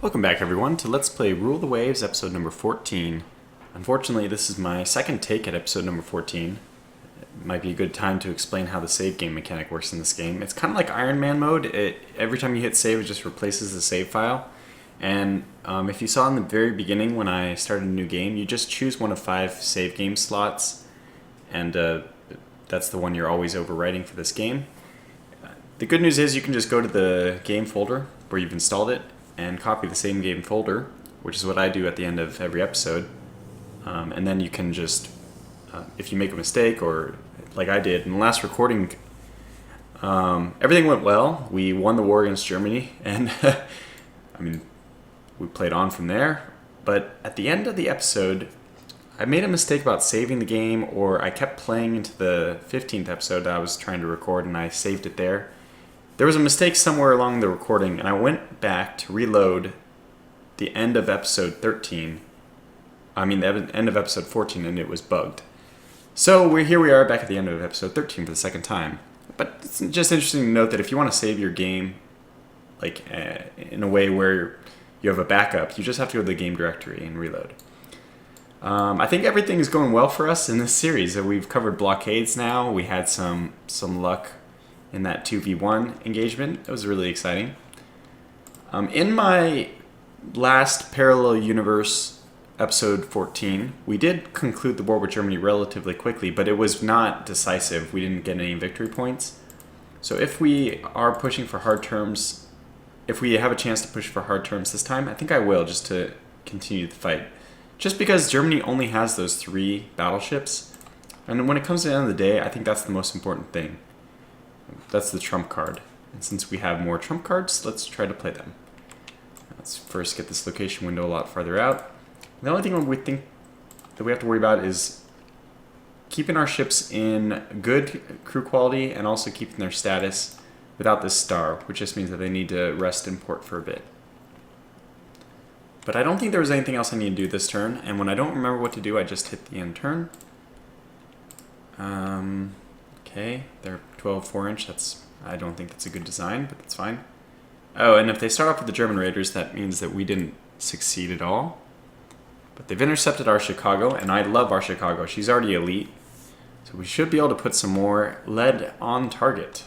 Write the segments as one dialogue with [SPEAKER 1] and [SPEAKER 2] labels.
[SPEAKER 1] Welcome back everyone to Let's Play Rule the Waves episode number 14. Unfortunately, this is my second take at episode number 14. It might be a good time to explain how the save game mechanic works in this game. It's kind of like Iron Man mode. Every time you hit save, it just replaces the save file. And if you saw in the very beginning when I started a new game, you just choose one of 5 save game slots, and that's the one you're always overwriting for this game. The good news is you can just go to the game folder where you've installed it and copy the same game folder, which is what I do at the end of every episode. And then you can just, if you make a mistake, or like I did in the last recording, everything went well. We won the war against Germany, and I mean, we played on from there. But at the end of the episode, I made a mistake about saving the game, or I kept playing into the 15th episode that I was trying to record, and I saved it there. There was a mistake somewhere along the recording, and I went back to reload the end of episode 13. I mean, the end of episode 14, and it was bugged. So here we are back at the end of episode 13 for the second time. But it's just interesting to note that if you want to save your game, like in a way where you have a backup, you just have to go to the game directory and reload. I think everything is going well for us in this series. We've covered blockades now. We had some luck in that 2v1 engagement. It was really exciting. In my last Parallel Universe episode 14, we did conclude the war with Germany relatively quickly, but it was not decisive. We didn't get any victory points. So if we are pushing for hard terms, if we have a chance to push for hard terms this time, I think I will, just to continue the fight. Just because Germany only has those 3 battleships, and when it comes to the end of the day, I think that's the most important thing. That's the trump card. And since we have more trump cards, let's try to play them. Let's first get this location window a lot farther out. The only thing we think that we have to worry about is keeping our ships in good crew quality and also keeping their status without this star, which just means that they need to rest in port for a bit. But I don't think there was anything else I need to do this turn, and when I don't remember what to do, I just hit the end turn. Okay, they're 12 4-inch. I don't think that's a good design, but that's fine. Oh, and if they start off with the German raiders, that means that we didn't succeed at all. But they've intercepted our Chicago, and I love our Chicago. She's already elite, so we should be able to put some more lead on target.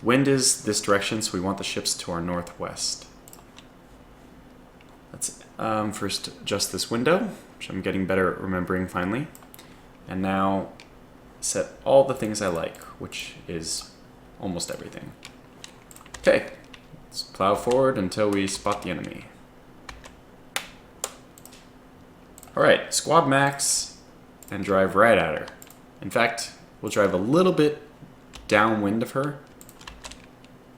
[SPEAKER 1] Wind is this direction, so we want the ships to our northwest. Let's first adjust this window, which I'm getting better at remembering finally. And now set all the things I like, which is almost everything. Okay, let's plow forward until we spot the enemy. Alright, squad max and drive right at her. In fact, we'll drive a little bit downwind of her,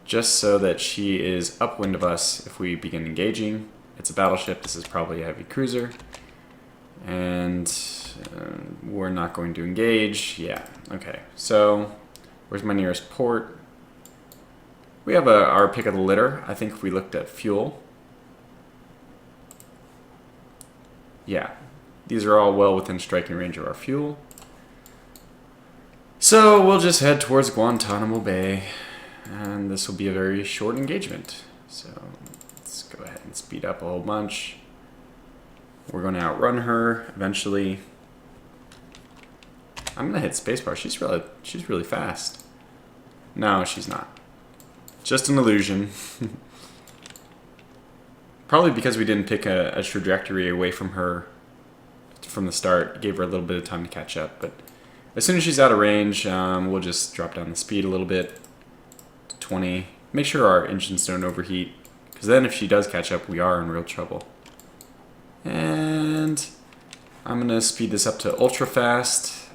[SPEAKER 1] just so that she is upwind of us if we begin engaging. It's a battleship, this is probably a heavy cruiser. And we're not going to engage. Yeah, okay. So, where's my nearest port? We have our pick of the litter. I think we looked at fuel. Yeah, these are all well within striking range of our fuel. So, we'll just head towards Guantanamo Bay. And this will be a very short engagement. So, let's go ahead and speed up a whole bunch. We're going to outrun her eventually. I'm going to hit spacebar. She's really fast. No, she's not. Just an illusion. Probably because we didn't pick a trajectory away from her from the start. It gave her a little bit of time to catch up. But as soon as she's out of range, we'll just drop down the speed a little bit to 20. Make sure our engines don't overheat, because then if she does catch up, we are in real trouble. And I'm going to speed this up to ultra fast.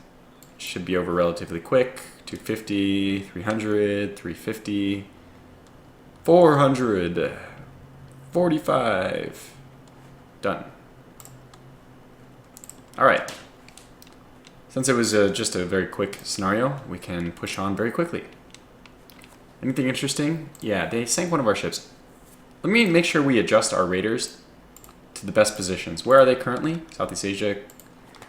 [SPEAKER 1] Should be over relatively quick. 250, 300, 350, 400, 45. Done. Alright. Since it was just a very quick scenario, we can push on very quickly. Anything interesting? Yeah, they sank one of our ships. Let me make sure we adjust our raiders to the best positions. Where are they currently? Southeast Asia.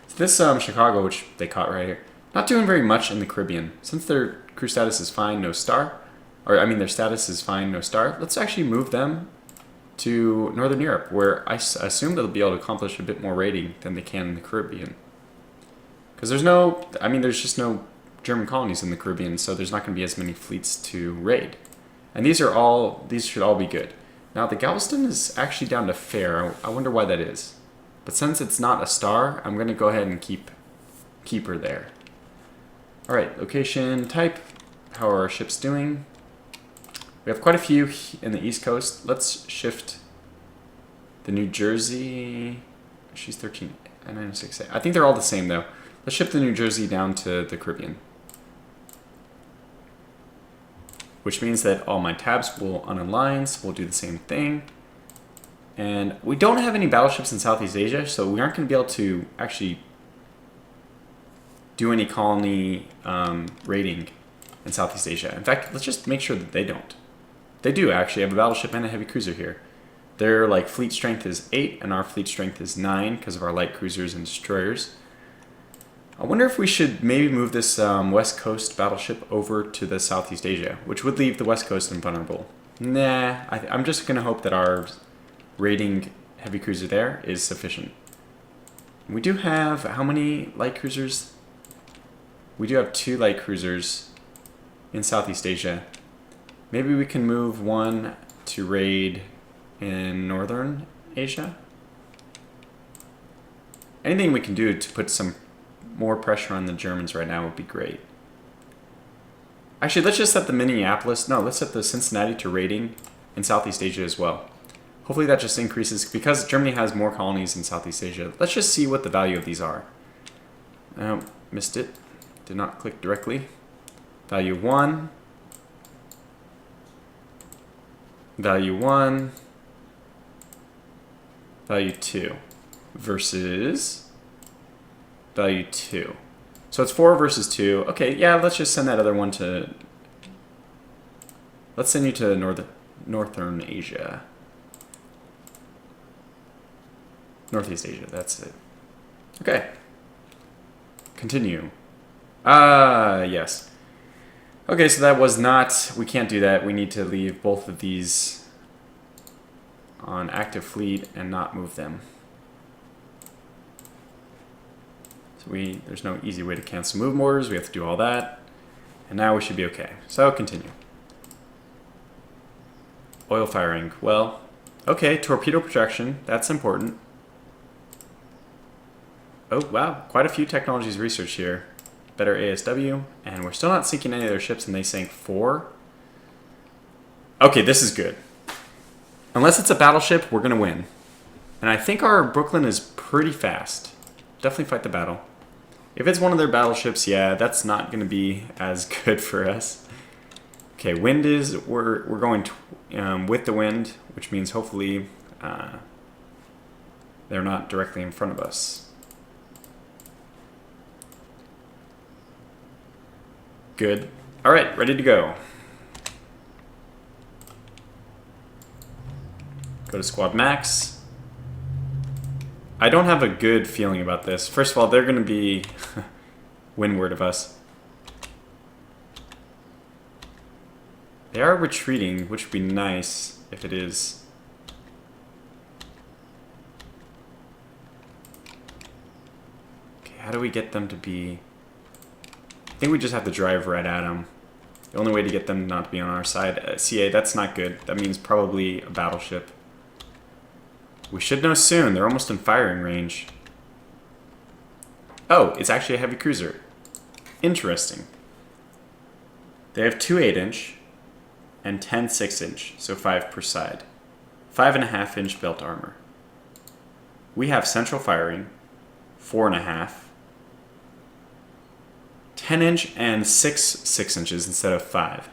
[SPEAKER 1] So this Chicago, which they caught right here, not doing very much in the Caribbean. Since their crew status is fine, no star, or I mean their status is fine, no star, let's actually move them to Northern Europe, where I assume they'll be able to accomplish a bit more raiding than they can in the Caribbean. Because there's just no German colonies in the Caribbean, so there's not going to be as many fleets to raid. And these should all be good. Now the Galveston is actually down to fair. I wonder why that is. But since it's not a star, I'm going to go ahead and keep her there. All right, location type. How are our ships doing? We have quite a few in the East Coast. Let's shift the New Jersey. She's 13 and 96. I think they're all the same though. Let's shift the New Jersey down to the Caribbean. Which means that all my tabs will unalign, so we'll do the same thing. And we don't have any battleships in Southeast Asia, so we aren't going to be able to actually do any colony raiding in Southeast Asia. In fact, let's just make sure that they don't. They do actually have a battleship and a heavy cruiser here. Their fleet strength is 8, and our fleet strength is 9 because of our light cruisers and destroyers. I wonder if we should maybe move this West Coast battleship over to the Southeast Asia, which would leave the West Coast invulnerable. Nah, I'm just going to hope that our raiding heavy cruiser there is sufficient. We do have, how many light cruisers? We do have 2 light cruisers in Southeast Asia. Maybe we can move one to raid in Northern Asia? Anything we can do to put some more pressure on the Germans right now would be great. Actually, let's just set let's set the Cincinnati to raiding in Southeast Asia as well. Hopefully that just increases, because Germany has more colonies in Southeast Asia. Let's just see what the value of these are. Oh, missed it. Did not click directly. Value 1. Value 1. Value 2. Versus value 2. So it's 4 versus 2. Okay, yeah, let's just send that other one to... Let's send you to Northern Asia. Northeast Asia, that's it. Okay. Continue. Yes. Okay, so that was not... We can't do that. We need to leave both of these on active fleet and not move them. There's no easy way to cancel move orders. We have to do all that. And now we should be okay. So continue. Oil firing. Well, okay, torpedo projection. That's important. Oh, wow. Quite a few technologies researched here. Better ASW. And we're still not sinking any of their ships, and they sank 4. Okay, this is good. Unless it's a battleship, we're going to win. And I think our Brooklyn is pretty fast. Definitely fight the battle. If it's one of their battleships, yeah, that's not going to be as good for us. Okay, wind is, we're going with the wind, which means hopefully they're not directly in front of us. Good. All right, ready to go. Go to squad max. I don't have a good feeling about this. First of all, they're going to be windward of us. They are retreating, which would be nice if it is. Okay, how do we get them to be... I think we just have to drive right at them. The only way to get them not to be on our side... CA, that's not good. That means probably a battleship. We should know soon. They're almost in firing range. Oh, it's actually a heavy cruiser. Interesting. They have 2 8-inch and 10 6-inch, so 5 per side. 5.5-inch belt armor. We have central firing, 4.5, 10-inch and 6 inches instead of 5.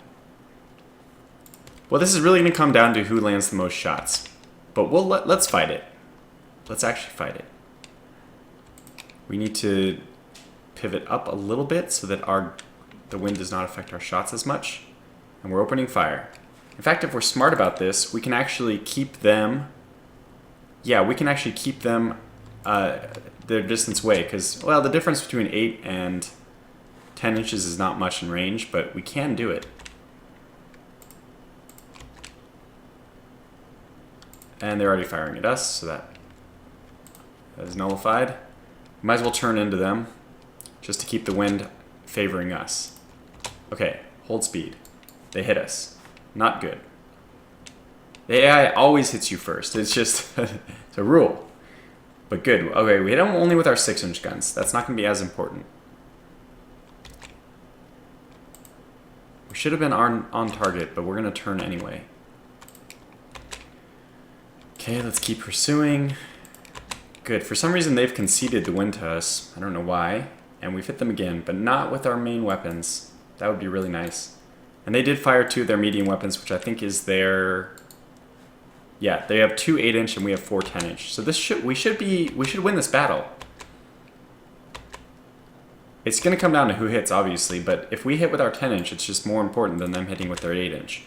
[SPEAKER 1] Well, this is really going to come down to who lands the most shots. But let's fight it. Let's actually fight it. We need to pivot up a little bit so that the wind does not affect our shots as much. And we're opening fire. In fact, if we're smart about this, we can actually keep them... Yeah, we can actually keep them their distance away. Because, well, the difference between 8 and 10 inches is not much in range, but we can do it. And they're already firing at us, so that is nullified. Might as well turn into them, just to keep the wind favoring us. Okay, hold speed. They hit us. Not good. The AI always hits you first. It's just it's a rule. But good. Okay, we hit them only with our 6-inch guns. That's not going to be as important. We should have been on target, but we're going to turn anyway. Okay, let's keep pursuing. Good. For some reason, they've conceded the win to us. I don't know why. And we've hit them again, but not with our main weapons. That would be really nice. And they did fire 2 of their medium weapons, which I think is their... Yeah, they have 2 8-inch and we have 4 10-inch. So this we should win this battle. It's going to come down to who hits, obviously, but if we hit with our 10-inch, it's just more important than them hitting with their 8-inch.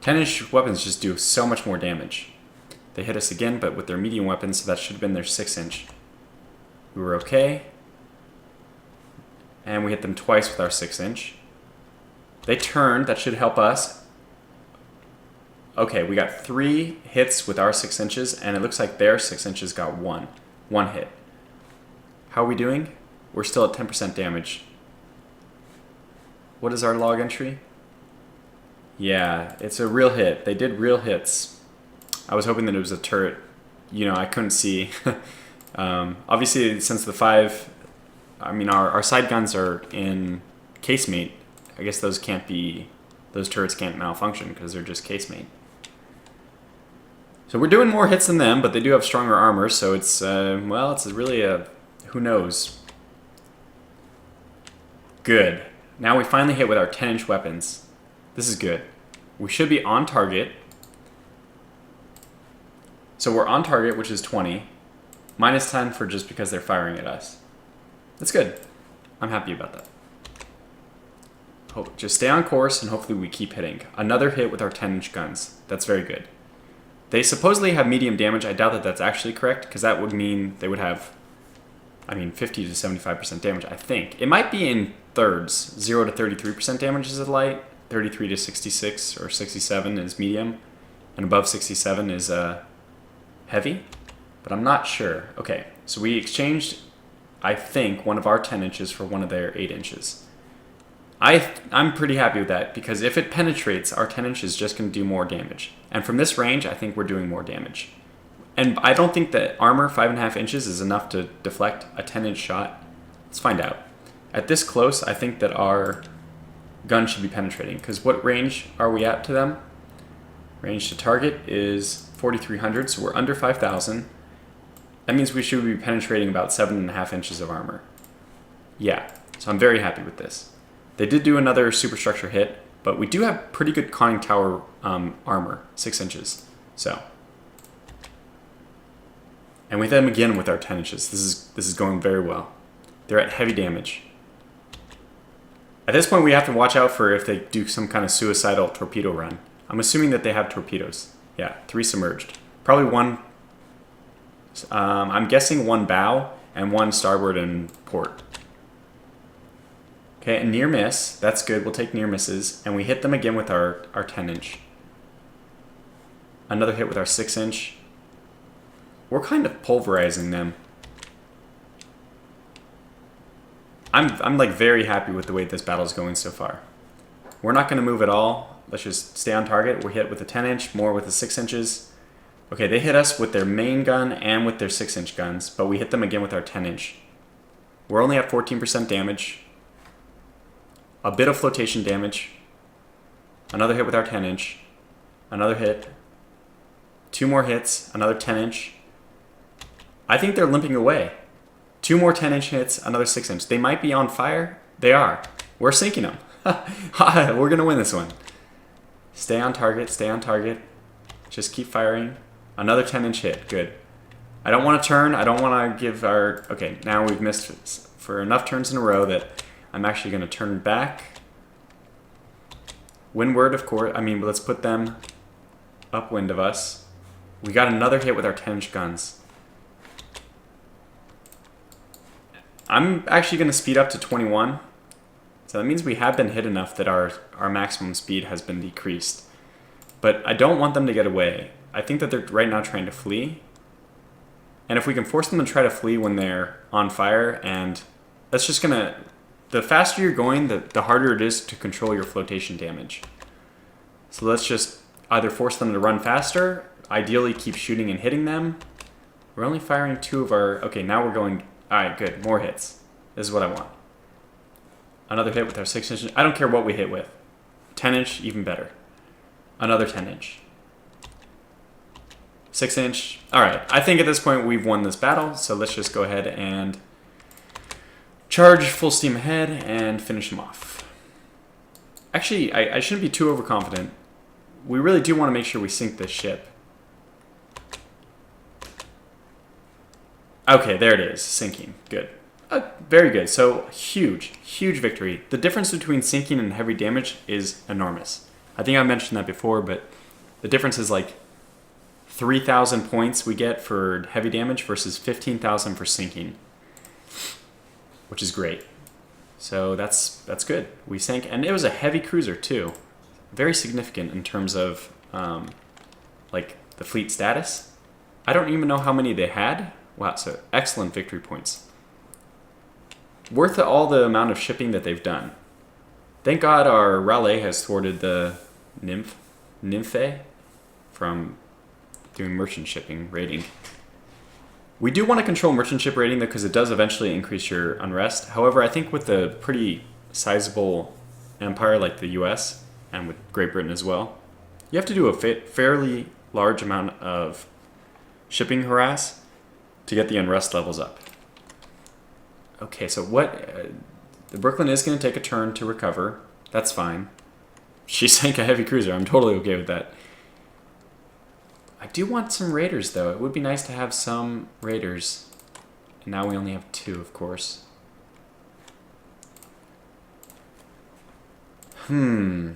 [SPEAKER 1] 10-inch weapons just do so much more damage. They hit us again, but with their medium weapons, so that should have been their 6-inch. We were okay. And we hit them twice with our 6-inch. They turned, that should help us. Okay, we got 3 hits with our 6 inches, and it looks like their 6 inches got 1 hit. How are we doing? We're still at 10% damage. What is our log entry? Yeah, it's a real hit. They did real hits. I was hoping that it was a turret. You know, I couldn't see. Obviously, since the 5... I mean, our side guns are in casemate. I guess those can't be... Those turrets can't malfunction because they're just casemate. So we're doing more hits than them, but they do have stronger armor, so it's, well, it's really a... Who knows? Good. Now we finally hit with our 10-inch weapons. This is good. We should be on target. So we're on target, which is 20. Minus 10 for just because they're firing at us. That's good. I'm happy about that. Just stay on course, and hopefully we keep hitting. Another hit with our 10-inch guns. That's very good. They supposedly have medium damage. I doubt that that's actually correct, because that would mean they would have, I mean, 50 to 75% damage, I think. It might be in thirds. 0 to 33% damage is light, 33 to 66 or 67 is medium, and above 67 is heavy, but I'm not sure. Okay, so we exchanged, I think, one of our 10 inches for one of their 8 inches. I'm pretty happy with that, because if it penetrates, our 10-inch is just going to do more damage. And from this range, I think we're doing more damage. And I don't think that armor 5.5 inches is enough to deflect a 10-inch shot. Let's find out. At this close, I think that our gun should be penetrating, because what range are we at to them? Range to target is 4,300, so we're under 5,000. That means we should be penetrating about 7.5 inches of armor. Yeah, so I'm very happy with this. They did do another superstructure hit, but we do have pretty good conning tower armor, 6 inches. So, and we hit them again with our 10 inches. This is going very well. They're at heavy damage. At this point, we have to watch out for if they do some kind of suicidal torpedo run. I'm assuming that they have torpedoes. Yeah, 3 submerged. Probably 1. I'm guessing 1 bow and 1 starboard and port. Okay, a near miss. That's good. We'll take near misses. And we hit them again with our 10-inch. Another hit with our 6-inch. We're kind of pulverizing them. I'm like very happy with the way this battle's going so far. We're not going to move at all. Let's just stay on target. We're hit with a 10-inch, more with the 6 inches. Okay, they hit us with their main gun and with their 6-inch guns, but we hit them again with our 10-inch. We're only at 14% damage. A bit of flotation damage. Another hit with our 10-inch. Another hit. 2 more hits. Another 10-inch. I think they're limping away. 2 more 10-inch hits. Another 6-inch. They might be on fire. They are. We're sinking them. We're going to win this one. Stay on target. Stay on target. Just keep firing. Another 10-inch hit. Good. I don't want to turn. I don't want to give our... Okay, now we've missed for enough turns in a row that I'm actually going to turn back. Windward, of course. I mean, let's put them upwind of us. We got another hit with our 10-inch guns. I'm actually going to speed up to 21. So that means we have been hit enough that our maximum speed has been decreased. But I don't want them to get away. I think that they're right now trying to flee. And if we can force them to try to flee when they're on fire, and that's just gonna... The faster you're going, the harder it is to control your flotation damage. So let's just either force them to run faster, ideally keep shooting and hitting them. We're only firing 2 of our... Okay, now we're going... Alright, good. More hits. This is what I want. Another hit with our 6-inch. I don't care what we hit with. 10-inch, even better. Another 10-inch. 6-inch. Alright, I think at this point we've won this battle, so let's just go ahead and charge full steam ahead and finish him off. Actually, I shouldn't be too overconfident. We really do want to make sure we sink this ship. Okay, there it is. Sinking. Good. Very good. So, huge, huge victory. The difference between sinking and heavy damage is enormous. I think I mentioned that before, but the difference is like 3,000 points we get for heavy damage versus 15,000 for sinking, which is great. So that's good. We sank, and it was a heavy cruiser too. Very significant in terms of like the fleet status. I don't even know how many they had. Wow, so excellent victory points. Worth all the amount of shipping that they've done. Thank God our Raleigh has thwarted the Nymphe from doing merchant shipping raiding. We do want to control merchant ship raiding though, because it does eventually increase your unrest. However, I think with a pretty sizable empire like the US and with Great Britain as well, you have to do a fairly large amount of shipping harass to get the unrest levels up. Okay, so what... the Brooklyn is going to take a turn to recover. That's fine. She sank a heavy cruiser. I'm totally okay with that. I do want some raiders, though. It would be nice to have some raiders. And now we only have 2, of course. Well,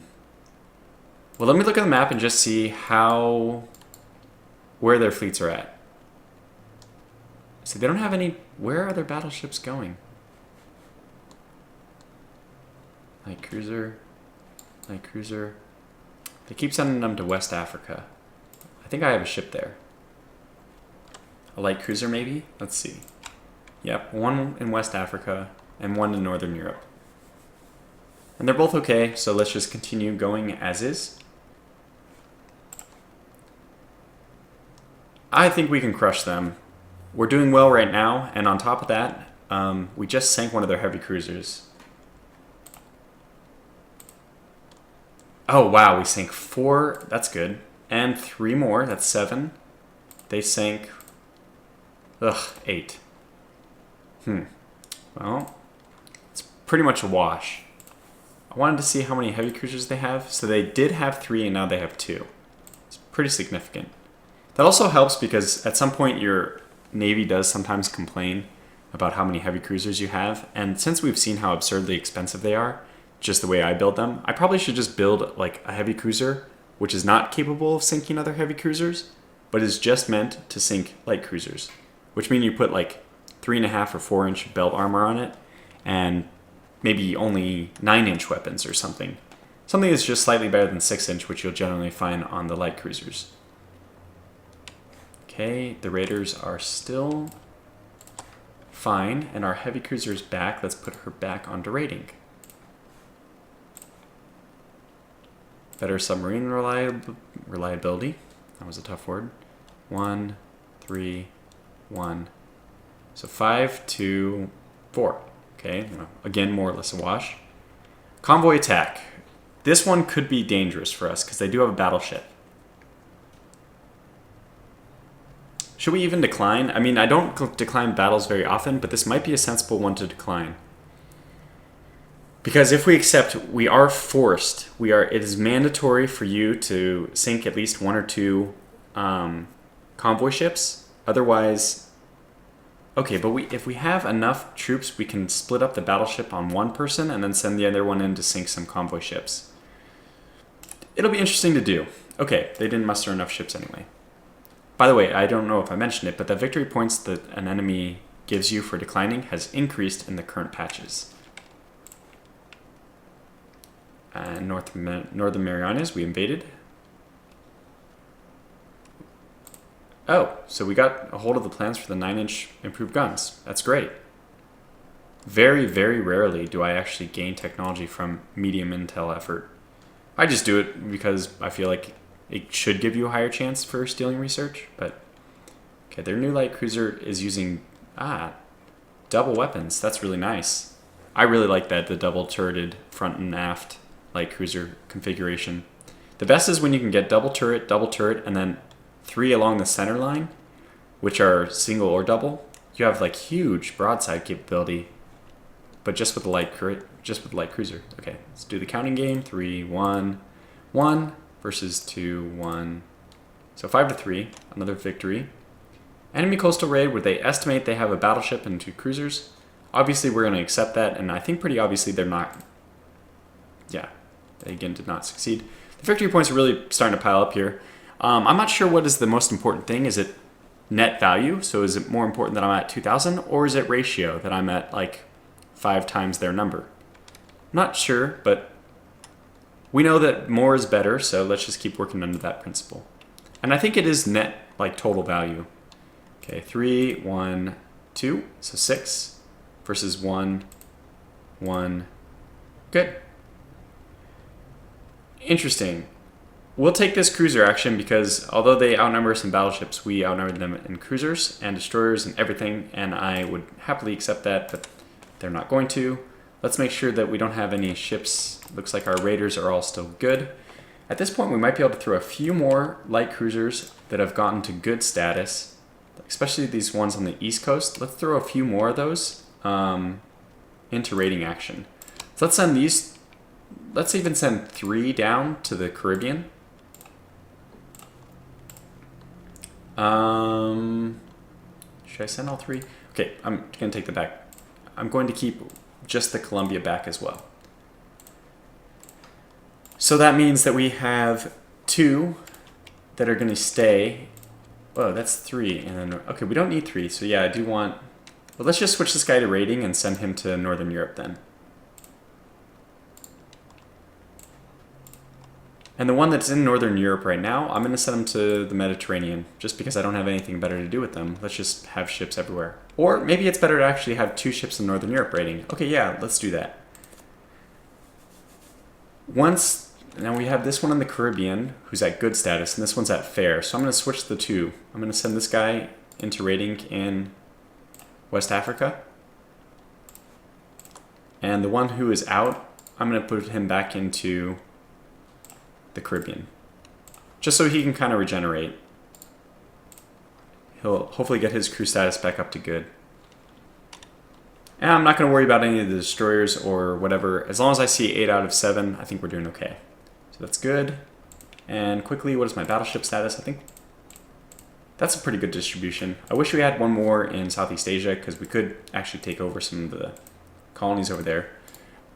[SPEAKER 1] let me look at the map and just see where their fleets are at. So they don't have any... Where are their battleships going? Light cruiser. Light cruiser. They keep sending them to West Africa. I think I have a ship there. A light cruiser, maybe? Let's see. Yep, 1 in West Africa and 1 in Northern Europe. And they're both okay, so let's just continue going as is. I think we can crush them. We're doing well right now, and on top of that, we just sank one of their heavy cruisers. Oh, wow, we sank 4. That's good. And 3 more. That's 7. They sank... 8. Well, it's pretty much a wash. I wanted to see how many heavy cruisers they have. So they did have 3, and now they have 2. It's pretty significant. That also helps because at some point your Navy does sometimes complain about how many heavy cruisers you have. And since we've seen how absurdly expensive they are, just the way I build them, I probably should just build like a heavy cruiser which is not capable of sinking other heavy cruisers, but is just meant to sink light cruisers, which means you put like 3.5 or 4-inch belt armor on it and maybe only 9-inch weapons or something. Something that's just slightly better than 6-inch, which you'll generally find on the light cruisers. Okay, the raiders are still fine, and our heavy cruiser is back. Let's put her back onto raiding. Better submarine reliability. That was a tough word. 1, 3, 1. So 5, 2, 4. Okay, again, more or less a wash. Convoy attack. This one could be dangerous for us because they do have a battleship. Should we even decline? I mean, I don't decline battles very often, but this might be a sensible one to decline. Because if we accept, we are forced. It is mandatory for you to sink at least 1 or 2 convoy ships. Otherwise, okay, but if we have enough troops, we can split up the battleship on one person and then send the other one in to sink some convoy ships. It'll be interesting to do. Okay, they didn't muster enough ships anyway. By the way, I don't know if I mentioned it, but the victory points that an enemy gives you for declining has increased in the current patches. And Northern Marianas, we invaded. Oh, so we got a hold of the plans for the 9-inch improved guns. That's great. Very, very rarely do I actually gain technology from medium intel effort. I just do it because I feel like it should give you a higher chance for stealing research, but okay, their new light cruiser is using double weapons. That's really nice. I really like that, the double turreted front and aft light cruiser configuration. The best is when you can get double turret, and then 3 along the center line, which are single or double. You have like huge broadside capability, but just with the light cruiser. Okay, let's do the counting game. 3, 1, 1 versus 2, 1. So 5-3, another victory. Enemy coastal raid where they estimate they have a battleship and 2 cruisers. Obviously, we're going to accept that, and I think pretty obviously they're not. Yeah, they again did not succeed. The victory points are really starting to pile up here. I'm not sure what is the most important thing. Is it net value? So is it more important that I'm at 2,000, or is it ratio that I'm at like 5 times their number? I'm not sure, but we know that more is better, so let's just keep working under that principle. And I think it is net, like total value. Okay, 3, 1, 2, so 6 versus 1, 1. Good. Interesting. We'll take this cruiser action because although they outnumber us in battleships, we outnumber them in cruisers and destroyers and everything, and I would happily accept that, but they're not going to. Let's make sure that we don't have any ships. Looks like our raiders are all still good. At this point, we might be able to throw a few more light cruisers that have gotten to good status, especially these ones on the East Coast. Let's throw a few more of those into raiding action. So let's send these. Let's even send 3 down to the Caribbean. Should I send all 3? Okay, I'm going to take that back. I'm going to keep just the Columbia back as well. So that means that we have 2 that are going to stay. Oh, that's 3. And then, okay, we don't need 3. So yeah, I do want. Well, let's just switch this guy to raiding and send him to Northern Europe then. And the one that's in Northern Europe right now, I'm going to send them to the Mediterranean, just because I don't have anything better to do with them. Let's just have ships everywhere. Or maybe it's better to actually have 2 ships in Northern Europe raiding. Okay, yeah, let's do that. Now we have this one in the Caribbean, who's at good status, and this one's at fair. So I'm going to switch the 2. I'm going to send this guy into raiding in West Africa. And the one who is out, I'm going to put him back into the Caribbean, just so he can kind of regenerate. He'll hopefully get his crew status back up to good. And I'm not going to worry about any of the destroyers or whatever. As long as I see 8 out of 7, I think we're doing okay. So that's good. And quickly, what is my battleship status? I think that's a pretty good distribution. I wish we had one more in Southeast Asia, because we could actually take over some of the colonies over there.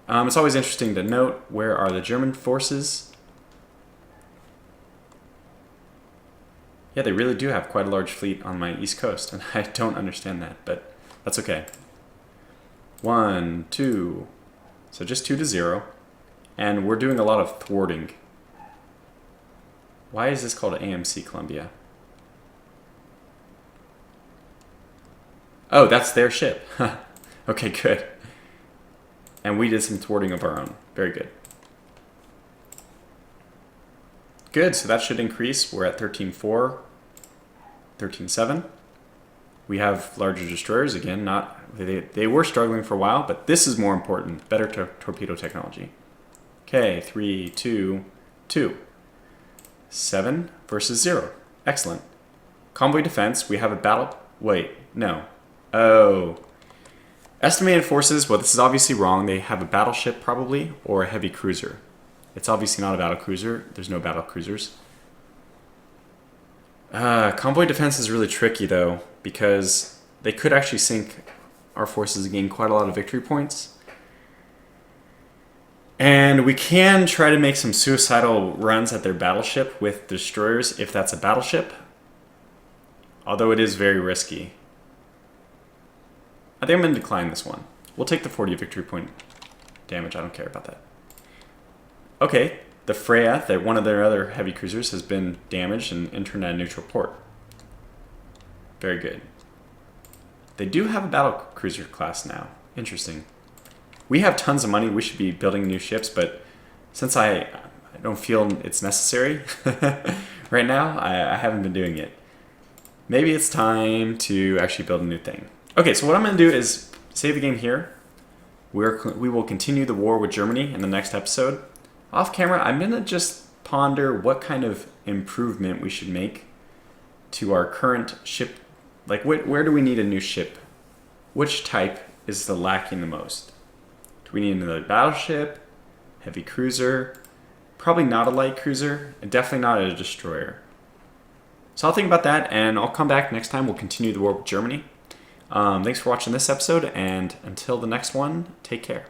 [SPEAKER 1] It's always interesting to note, where are the German forces? Yeah, they really do have quite a large fleet on my East Coast, and I don't understand that, but that's okay. 1, 2, so just 2-0, and we're doing a lot of thwarting. Why is this called AMC Columbia? Oh, that's their ship. Okay, good. And we did some thwarting of our own. Very good. Good, so that should increase. We're at 13-4, 13-7. We have larger destroyers again. They were struggling for a while, but this is more important. Better torpedo technology. Okay, 3, 2, 2. 7 versus 0. Excellent. Convoy defense. We have a battle. Wait, no. Oh. Estimated forces. Well, this is obviously wrong. They have a battleship probably, or a heavy cruiser. It's obviously not a battle cruiser. There's no battle cruisers. Convoy defense is really tricky, though, because they could actually sink our forces and gain quite a lot of victory points. And we can try to make some suicidal runs at their battleship with destroyers, if that's a battleship. Although it is very risky. I think I'm going to decline this one. We'll take the 40 victory point damage. I don't care about that. Okay, the Freya, one of their other heavy cruisers, has been damaged and interned at a neutral port. Very good. They do have a battle cruiser class now. Interesting. We have tons of money. We should be building new ships, but since I don't feel it's necessary right now, I haven't been doing it. Maybe it's time to actually build a new thing. Okay, so what I'm going to do is save the game here. We will continue the war with Germany in the next episode. Off camera, I'm going to just ponder what kind of improvement we should make to our current ship. Like, where do we need a new ship? Which type is the lacking the most? Do we need another battleship? Heavy cruiser? Probably not a light cruiser, and definitely not a destroyer. So I'll think about that, and I'll come back next time. We'll continue the war with Germany. Thanks for watching this episode, and until the next one, take care.